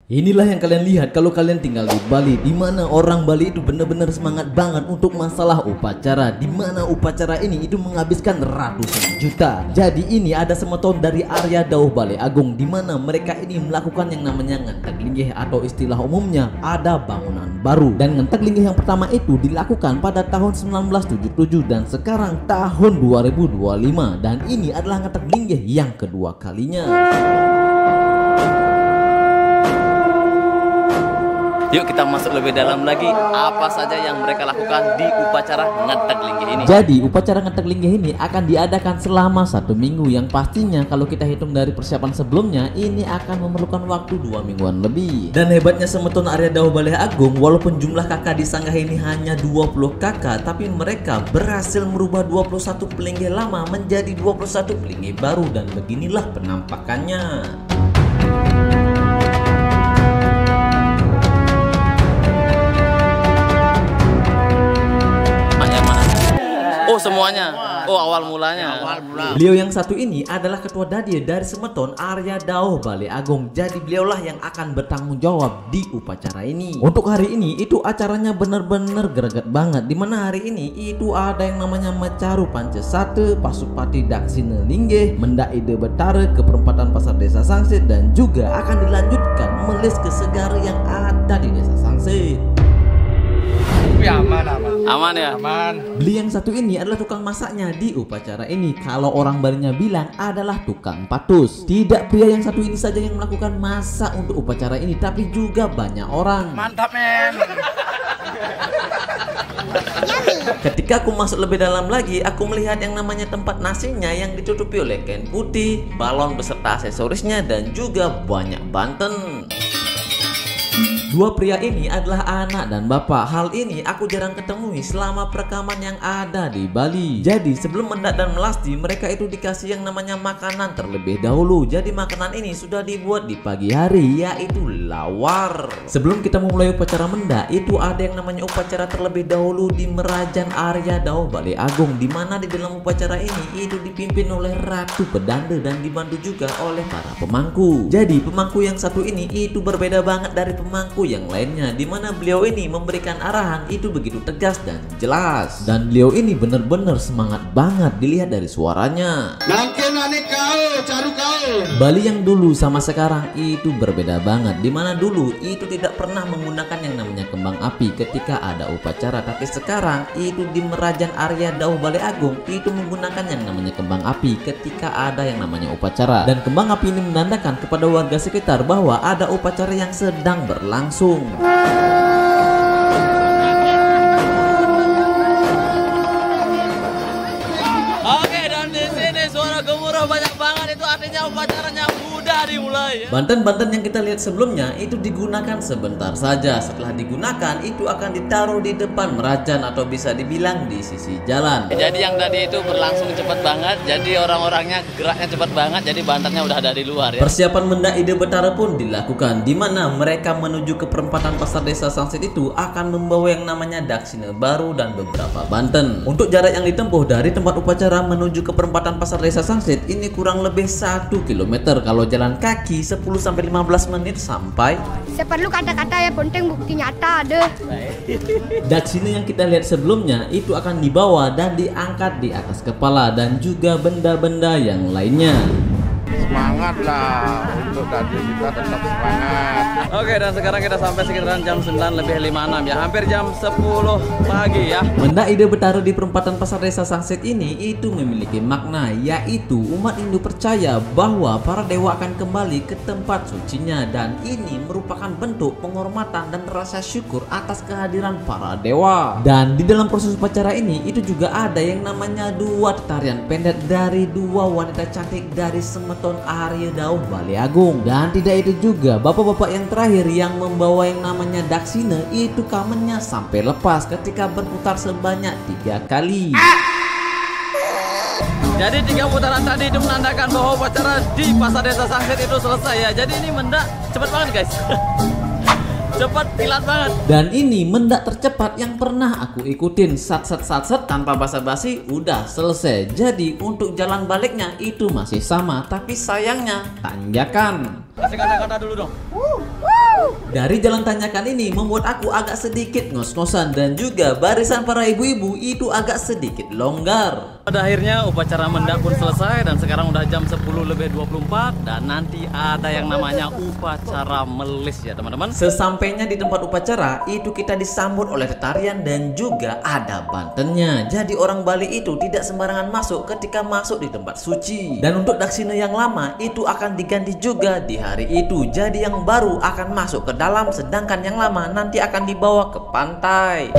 Inilah yang kalian lihat kalau kalian tinggal di Bali, di mana orang Bali itu benar-benar semangat banget untuk masalah upacara, di mana upacara ini itu menghabiskan ratusan juta. Jadi ini ada semeton dari Arya Dauh Balai Agung, di mana mereka ini melakukan yang namanya ngentek linggih atau istilah umumnya ada bangunan baru. Dan ngentek linggih yang pertama itu dilakukan pada tahun 1977 dan sekarang tahun 2025, dan ini adalah ngentek linggih yang kedua kalinya. Yuk kita masuk lebih dalam lagi, apa saja yang mereka lakukan di upacara ngentek linggih ini. Jadi upacara ngentek linggih ini akan diadakan selama 1 minggu, yang pastinya kalau kita hitung dari persiapan sebelumnya ini akan memerlukan waktu 2 mingguan lebih. Dan hebatnya semeton Arya Dauh Balai Agung, walaupun jumlah kakak di sanggah ini hanya 20 kakak, tapi mereka berhasil merubah 21 pelinggih lama menjadi 21 pelinggih baru, dan beginilah penampakannya. Oh semuanya, oh awal mulanya. Beliau yang satu ini adalah ketua Dadir dari semeton Arya Dauh Balai Agung. Jadi beliaulah yang akan bertanggung jawab di upacara ini. Untuk hari ini itu acaranya bener-bener greget banget, dimana hari ini itu ada yang namanya Mecaru Pancesate, Pasupati Daksina Linggih, Mendak Ide Betara ke perempatan Pasar Desa Sangsit, dan juga akan dilanjutkan melis ke segara yang ada di Desa Sangsit. Ya, aman ya. Aman. Beli yang satu ini adalah tukang masaknya di upacara ini. Kalau orang Balinya bilang adalah tukang patus. Tidak pria yang satu ini saja yang melakukan masak untuk upacara ini, tapi juga banyak orang. Mantap men. Ketika aku masuk lebih dalam lagi, aku melihat yang namanya tempat nasinya yang ditutupi oleh kain putih, balon beserta aksesorisnya, dan juga banyak banten. Dua pria ini adalah anak dan bapak. Hal ini aku jarang ketemui selama perekaman yang ada di Bali. Jadi sebelum mendak dan melasti, mereka itu dikasih yang namanya makanan terlebih dahulu. Jadi makanan ini sudah dibuat di pagi hari, yaitu lawar. Sebelum kita memulai upacara mendak, itu ada yang namanya upacara terlebih dahulu di Merajan Arya Dauh Balai Agung, di mana di dalam upacara ini itu dipimpin oleh Ratu Pedanda dan dibantu juga oleh para pemangku. Jadi pemangku yang satu ini itu berbeda banget dari pemangku yang lainnya, dimana beliau ini memberikan arahan itu begitu tegas dan jelas, dan beliau ini benar-benar semangat banget dilihat dari suaranya. Bali yang dulu sama sekarang itu berbeda banget, dimana dulu itu tidak pernah menggunakan yang namanya kembang api ketika ada upacara, tapi sekarang itu di Merajan Arya Dauh Balai Agung itu menggunakan yang namanya kembang api ketika ada yang namanya upacara, dan kembang api ini menandakan kepada warga sekitar bahwa ada upacara yang sedang berlangsung. Oke, dan di sini suara gemuruh banyak banget, itu artinya upacaranya udah dimulai ya. Banten-banten yang kita lihat sebelumnya itu digunakan sebentar saja. Setelah digunakan itu akan ditaruh di depan Merajan atau bisa dibilang di sisi jalan. Jadi yang tadi itu berlangsung cepat banget, jadi orang-orangnya geraknya cepat banget, jadi bantennya udah ada di luar ya. Persiapan Mendak Ide Betara pun dilakukan, di mana mereka menuju ke perempatan Pasar Desa Sangsit itu akan membawa yang namanya daksina baru dan beberapa banten. Untuk jarak yang ditempuh dari tempat upacara menuju ke perempatan Pasar Desa Sangsit ini kurang lebih 1 km. Kalau jalan kaki 10-15 menit sampai. Saya perlu kata-kata yang penting bukti nyata ada. Daksina yang kita lihat sebelumnya itu akan dibawa dan diangkat di atas kepala, dan juga benda-benda yang lainnya. Semangat lah untuk tadi kita tetap semangat. Oke, dan sekarang kita sampai sekitaran jam 9:56 ya, hampir jam 10 pagi ya. Mendak Ide Betara di perempatan Pasar Desa Sangsit ini itu memiliki makna, yaitu umat Hindu percaya bahwa para dewa akan kembali ke tempat sucinya, dan ini merupakan bentuk penghormatan dan rasa syukur atas kehadiran para dewa. Dan di dalam proses upacara ini itu juga ada yang namanya dua tarian pendek dari dua wanita cantik dari semeton Arya Dauh Balai Agung. Dan tidak itu juga, bapak-bapak yang terakhir yang membawa yang namanya daksina itu kamennya sampai lepas ketika berputar sebanyak 3 kali. Jadi 3 putaran tadi itu menandakan bahwa upacara di Pasar Desa Sangsit itu selesai ya. Jadi ini mendak cepet banget guys. Cepat, kilat banget. Dan ini mendak tercepat yang pernah aku ikutin. Sat tanpa basa-basi udah selesai. Jadi untuk jalan baliknya itu masih sama, tapi sayangnya tanjakan. Kasih kata-kata dulu dong. Dari jalan tanjakan ini membuat aku agak sedikit ngos-ngosan dan juga barisan para ibu-ibu itu agak sedikit longgar. Pada akhirnya upacara mendak pun selesai dan sekarang udah jam 10:24 dan nanti ada yang namanya upacara melis ya teman-teman. Sesampainya di tempat upacara itu kita disambut oleh tarian dan juga ada bantennya. Jadi orang Bali itu tidak sembarangan masuk ketika masuk di tempat suci. Dan untuk daksina yang lama itu akan diganti juga di hari itu. Jadi yang baru akan masuk ke dalam sedangkan yang lama nanti akan dibawa ke pantai.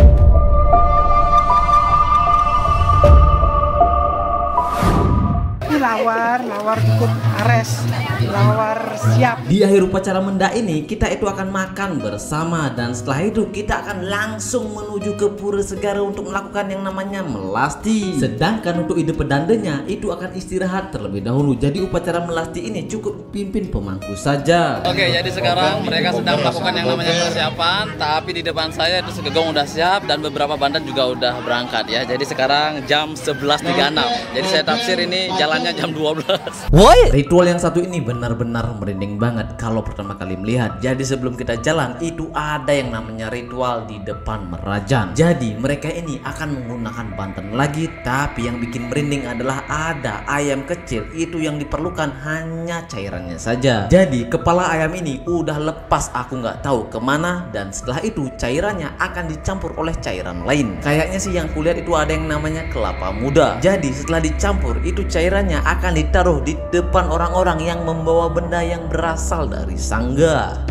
Lawar ikut ares, lawar siap. Di akhir upacara mendak ini kita itu akan makan bersama dan setelah itu kita akan langsung menuju ke Pura Segara untuk melakukan yang namanya melasti. Sedangkan untuk ide pedandanya itu akan istirahat terlebih dahulu. Jadi upacara melasti ini cukup pimpin pemangku saja. Oke, jadi sekarang mereka sedang melakukan yang namanya persiapan, tapi di depan saya itu segegong udah siap dan beberapa bandan juga udah berangkat ya. Jadi sekarang jam 11.36. Jadi saya tafsir ini jalannya jam 12. Woi, ritual yang satu ini benar-benar merinding banget kalau pertama kali melihat. Jadi sebelum kita jalan itu ada yang namanya ritual di depan merajan. Jadi mereka ini akan menggunakan banten lagi, tapi yang bikin merinding adalah ada ayam kecil itu yang diperlukan hanya cairannya saja. Jadi kepala ayam ini udah lepas, aku nggak tahu kemana, dan setelah itu cairannya akan dicampur oleh cairan lain. Kayaknya sih yang kulihat itu ada yang namanya kelapa muda. Jadi setelah dicampur itu cairannya akan ditaruh di depan orang-orang yang membawa benda yang berasal dari sangga.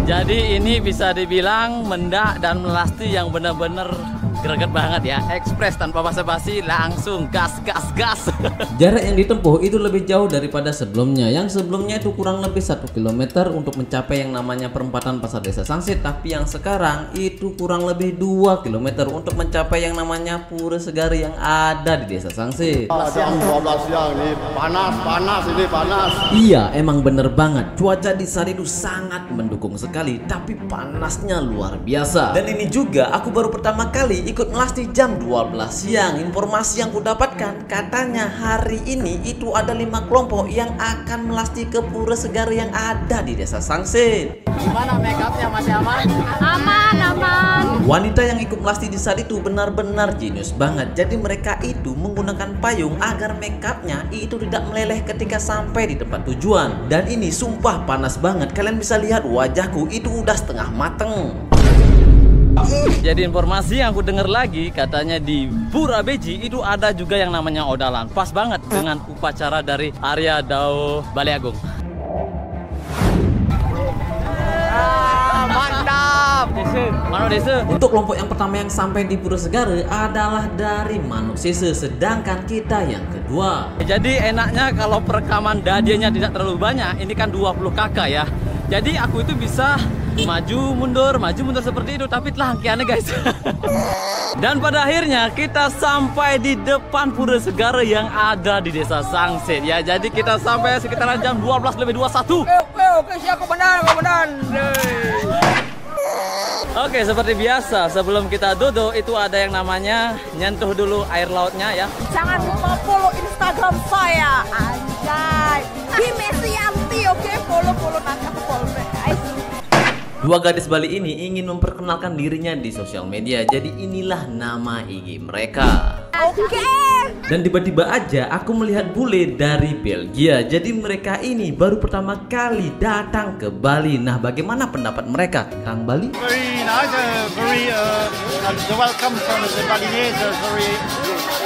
Jadi ini bisa dibilang mendak dan melasti yang benar-benar greget banget ya, ekspres tanpa basa-basi, langsung gas. Jarak yang ditempuh itu lebih jauh daripada sebelumnya. Yang sebelumnya itu kurang lebih 1 km untuk mencapai yang namanya perempatan Pasar Desa Sangsit, tapi yang sekarang itu kurang lebih 2 km untuk mencapai yang namanya Pura Segara yang ada di Desa Sangsit. Jam 12 siang ini panas ini panas. Iya, emang bener banget. Cuaca di saat itu sangat mendukung sekali, tapi panasnya luar biasa. Dan ini juga aku baru pertama kali ikut melasti jam 12 siang. Informasi yang kudapatkan katanya hari ini itu ada 5 kelompok yang akan melasti ke Pura Segara yang ada di Desa Sangsit. Gimana makeupnya, masih aman? Aman. Wanita yang ikut melasti di saat itu benar-benar jenius banget. Jadi mereka itu menggunakan payung agar makeupnya itu tidak meleleh ketika sampai di tempat tujuan. Dan ini sumpah panas banget. Kalian bisa lihat wajahku itu udah setengah mateng. Jadi informasi yang aku dengar lagi katanya di Pura Beji itu ada juga yang namanya odalan. Pas banget dengan upacara dari Arya Dao Bali Agung. Mantap. Mano Desa. Untuk kelompok yang pertama yang sampai di Pura Segara adalah dari Manuk Sese, sedangkan kita yang kedua. Jadi enaknya kalau perekaman dadianya tidak terlalu banyak, ini kan 20 kakak ya. Jadi aku itu bisa maju mundur seperti itu, tapi telah kiannya guys. Dan pada akhirnya kita sampai di depan Pura Segara yang ada di Desa Sangsit ya. Jadi kita sampai sekitaran jam 12:21. Oke, siap komandan. Oke, seperti biasa sebelum kita duduk itu ada yang namanya nyentuh dulu air lautnya ya. Jangan lupa follow Instagram saya, anjay. Bimesianti, oke, follow nanti aku follow guys. Dua gadis Bali ini ingin memperkenalkan dirinya di sosial media. Jadi inilah nama IG mereka. Oke. Dan tiba-tiba aja aku melihat bule dari Belgia. Jadi mereka ini baru pertama kali datang ke Bali. Nah, bagaimana pendapat mereka tentang Bali? Very nice, the welcome from the Balinese, very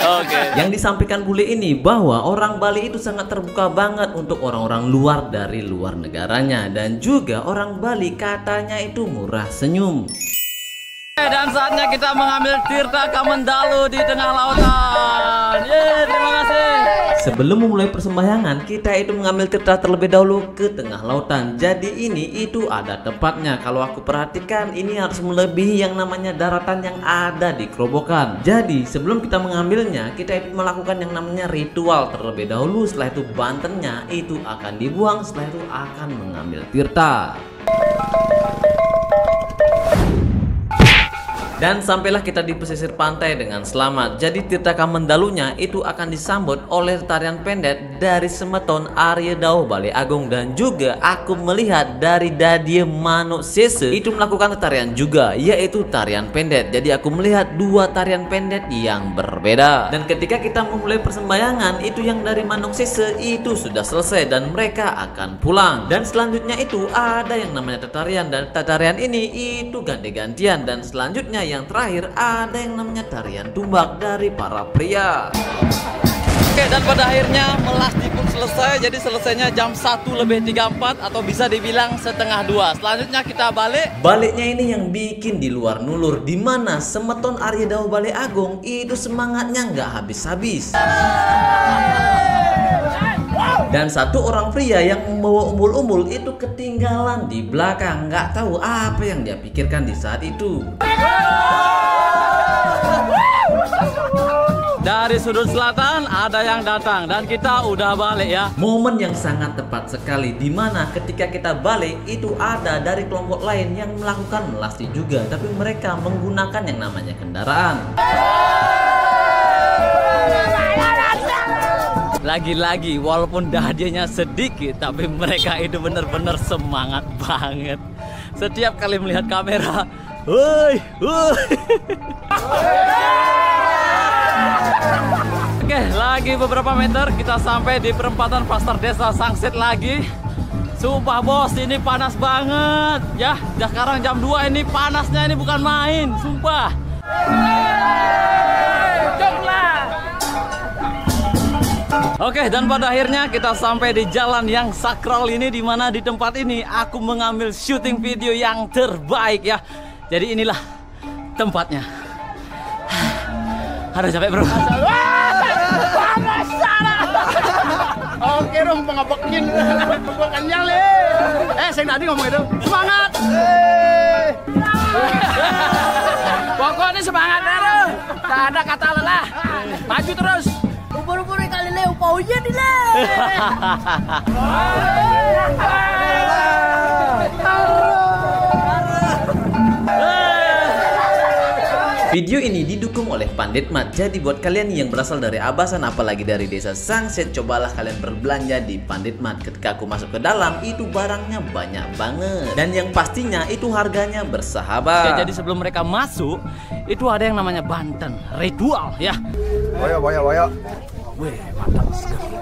Oke. Yang disampaikan bule ini bahwa orang Bali itu sangat terbuka banget untuk orang-orang luar dari luar negaranya. Dan juga orang Bali katanya itu murah senyum. Dan saatnya kita mengambil tirta Kamendalu di tengah lautan. Yeay, terima kasih. Sebelum memulai persembahyangan, kita itu mengambil tirta terlebih dahulu ke tengah lautan. Jadi ini itu ada tempatnya. Kalau aku perhatikan ini harus melebihi yang namanya daratan yang ada di Kerobokan. Jadi sebelum kita mengambilnya, kita itu melakukan yang namanya ritual terlebih dahulu. Setelah itu bantennya itu akan dibuang. Setelah itu akan mengambil tirta. Dan sampailah kita di pesisir pantai dengan selamat. Jadi Tirta Kamendalunya itu akan disambut oleh tarian pendek dari Semeton Arya Dawah Balai Agung. Dan juga aku melihat dari Dadie Manuk Sese itu melakukan tarian juga, yaitu tarian pendek. Jadi aku melihat dua tarian pendek yang berbeda. Dan ketika kita memulai persembayangan, itu yang dari Manuk Sese itu sudah selesai dan mereka akan pulang. Dan selanjutnya itu ada yang namanya tarian, dan tarian ini itu ganti-gantian. Dan selanjutnya yang terakhir ada yang namanya tarian tumbak dari para pria. Oke, dan pada akhirnya melasti pun selesai. Jadi selesainya jam 1:34 atau bisa dibilang setengah 2. Selanjutnya kita balik. Baliknya ini yang bikin di luar nulur, dimana Semeton Arya Dawah Balai Agung itu semangatnya nggak habis-habis. Dan satu orang pria yang membawa umbul-umbul itu ketinggalan di belakang. Nggak tahu apa yang dia pikirkan di saat itu. Dari sudut selatan ada yang datang dan kita udah balik ya. Momen yang sangat tepat sekali, dimana ketika kita balik itu ada dari kelompok lain yang melakukan melasti juga, tapi mereka menggunakan yang namanya kendaraan. Lagi-lagi walaupun dadianya sedikit, tapi mereka itu benar-benar semangat banget. Setiap kali melihat kamera, woi, woi. Oke, lagi beberapa meter kita sampai di perempatan Pasar Desa Sangsit lagi. Sumpah bos, ini panas banget ya. Sekarang jam 2 ini panasnya ini bukan main, sumpah. Oke, dan pada akhirnya kita sampai di jalan yang sakral ini, di mana di tempat ini aku mengambil syuting video yang terbaik ya. Jadi inilah tempatnya. Ada capek bro. Oke dong, pengabekin. Gua kenyang le. Saya tadi ngomong itu. Semangat. Pokoknya semangat terus. Tak ada kata lelah. Maju terus. Ubur-ubur kali le upaunya nih le. Video ini didukung oleh Panditmat. Jadi buat kalian yang berasal dari Abasan, apalagi dari desa Sangsit, cobalah kalian berbelanja di Panditmat. Ketika aku masuk ke dalam, itu barangnya banyak banget. Dan yang pastinya itu harganya bersahabat. Oke, jadi sebelum mereka masuk, itu ada yang namanya Banten ritual ya. Boyo. Wih, mantap sekali.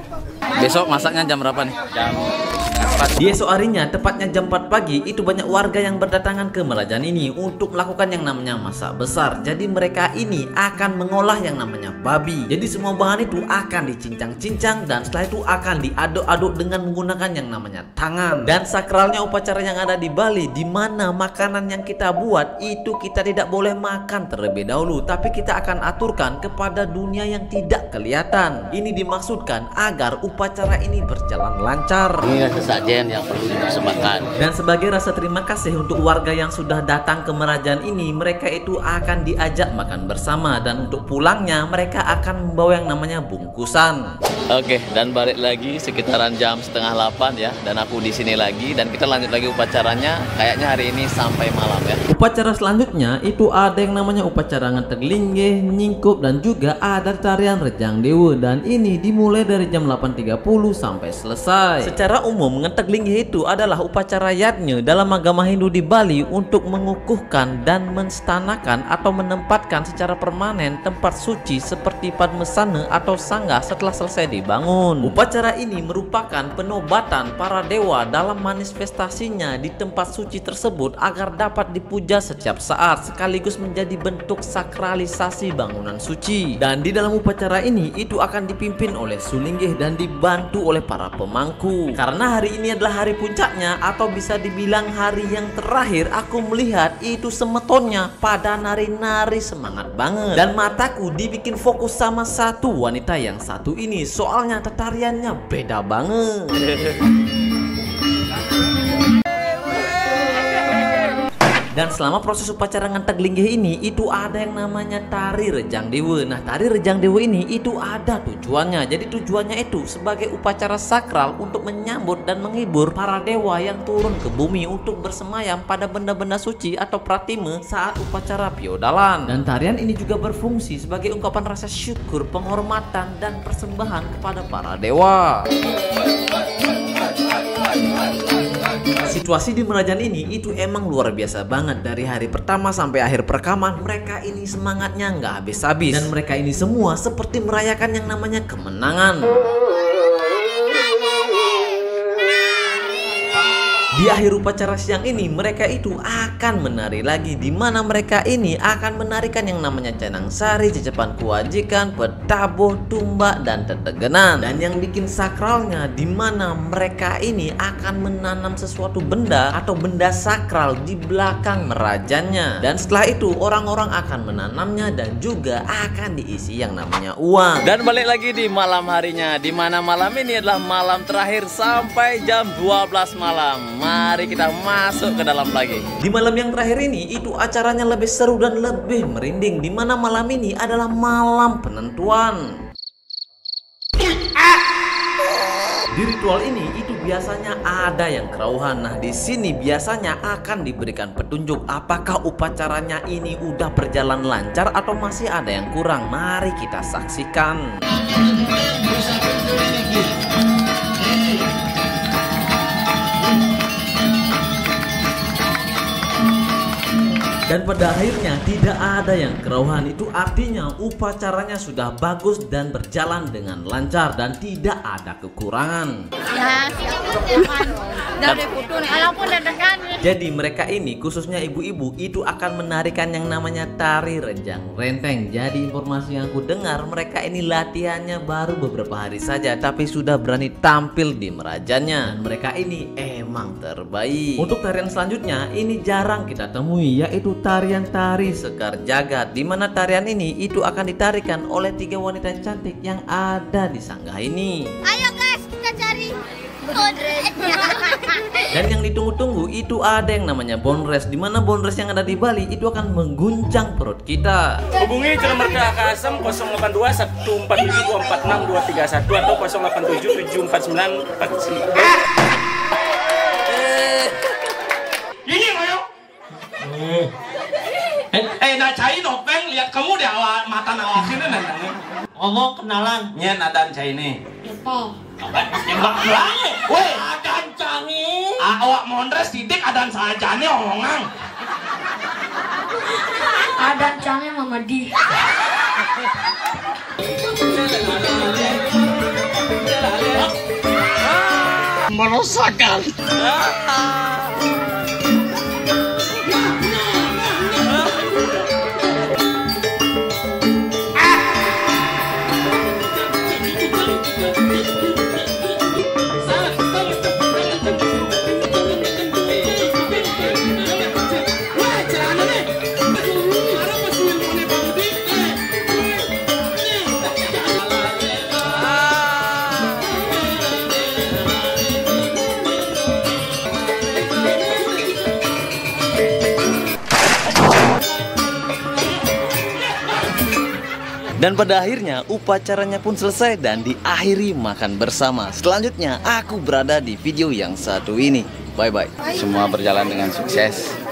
Besok masaknya jam berapa nih? Jam 4. Di esok harinya, tepatnya jam 4 pagi, itu banyak warga yang berdatangan ke Merajaan ini untuk melakukan yang namanya masak besar. Jadi mereka ini akan mengolah yang namanya babi. Jadi semua bahan itu akan dicincang-cincang dan setelah itu akan diaduk-aduk dengan menggunakan yang namanya tangan. Dan sakralnya upacara yang ada di Bali, di mana makanan yang kita buat itu kita tidak boleh makan terlebih dahulu, tapi kita akan aturkan kepada dunia yang tidak kelihatan. Ini dimaksudkan agar upacara ini berjalan lancar. Ini sesajen yang perlu dipersembahkan. Dan sebagai rasa terima kasih untuk warga yang sudah datang ke Merajaan ini, mereka itu akan diajak makan bersama, dan untuk pulangnya mereka akan membawa yang namanya bungkusan. Oke, dan balik lagi sekitaran jam 7:30 ya, dan aku di sini lagi dan kita lanjut lagi upacaranya. Kayaknya hari ini sampai malam ya. Upacara selanjutnya itu ada yang namanya upacara ngetek linggih, nyingkup, dan juga ada tarian Rejang Dewa, dan ini dimulai dari jam 8:30 sampai selesai. Secara umum ngetek linggih itu adalah upacara yatnya dalam agama Hindu di Bali untuk mengukuhkan dan menstanakan atau menempatkan secara permanen tempat suci seperti Padmasana atau Sangga setelah selesai dibangun. Upacara ini merupakan penobatan para dewa dalam manifestasinya di tempat suci tersebut agar dapat dipuja setiap saat, sekaligus menjadi bentuk sakralisasi bangunan suci. Dan di dalam upacara ini itu akan dipimpin oleh Sulinggih dan dibantu oleh para pemangku. Karena hari ini adalah hari puncaknya atau bisa dibilang hari yang terakhir, aku melihat itu Semetonnya pada nari-nari semangat banget. Dan mataku dibikin fokus sama satu wanita yang satu ini, soalnya tariannya beda banget. Dan selama proses upacara ngantek linggih ini itu ada yang namanya tari rejang dewa. Nah, tari rejang dewa ini itu ada tujuannya. Jadi tujuannya itu sebagai upacara sakral untuk menyambut dan menghibur para dewa yang turun ke bumi untuk bersemayam pada benda-benda suci atau pratime saat upacara piodalan. Dan tarian ini juga berfungsi sebagai ungkapan rasa syukur, penghormatan dan persembahan kepada para dewa. Situasi di Merajan ini itu emang luar biasa banget. Dari hari pertama sampai akhir perekaman, mereka ini semangatnya nggak habis-habis. Dan mereka ini semua seperti merayakan yang namanya kemenangan. Di akhir upacara siang ini mereka itu akan menari lagi, di mana mereka ini akan menarikan yang namanya Canang Sari, Cecapan Kewajikan, Petabuh, Tumbak dan Tetegenan. Dan yang bikin sakralnya di mana mereka ini akan menanam sesuatu benda atau benda sakral di belakang merajannya. Dan setelah itu orang-orang akan menanamnya dan juga akan diisi yang namanya uang. Dan balik lagi di malam harinya, di mana malam ini adalah malam terakhir sampai jam 12 malam. Mari kita masuk ke dalam lagi. Di malam yang terakhir ini itu acaranya lebih seru dan lebih merinding, di mana malam ini adalah malam penentuan. Di ritual ini itu biasanya ada yang kerauhan. Nah, di sini biasanya akan diberikan petunjuk apakah upacaranya ini udah berjalan lancar atau masih ada yang kurang. Mari kita saksikan. Dan pada akhirnya tidak ada yang kerauhan. Itu artinya upacaranya sudah bagus dan berjalan dengan lancar dan tidak ada kekurangan. Ya, dari putu nih, walaupun dadakan. Jadi mereka ini khususnya ibu-ibu itu akan menarikan yang namanya tari rejang renteng. Jadi informasi yang aku dengar mereka ini latihannya baru beberapa hari saja tapi sudah berani tampil di merajannya. Dan mereka ini emang terbaik. Untuk tarian selanjutnya ini jarang kita temui, yaitu tarian tari Sekar Jagat, di mana tarian ini itu akan ditarikan oleh 3 wanita cantik yang ada di sanggah ini. Ayo guys, kita cari bonresnya. Dan yang ditunggu-tunggu itu ada yang namanya bonres, di mana bonres yang ada di Bali itu akan mengguncang perut kita. Hubungi ke nomor KASM 082 147 246 231 atau 087 749 49. Ini ayo. Nah cai nopeng lihat kamu di awal mata nawasin nanya. Ngomong kenalan. Nyen adan cai ini. Apa? Tembak belakang. Weh, adan cangi. Awak mondres titik adan saja nih omongan. Adan cangi Mama Di. Merosakan. Dan pada akhirnya upacaranya pun selesai dan diakhiri makan bersama. Selanjutnya aku berada di video yang satu ini. Bye bye. Semua berjalan dengan sukses.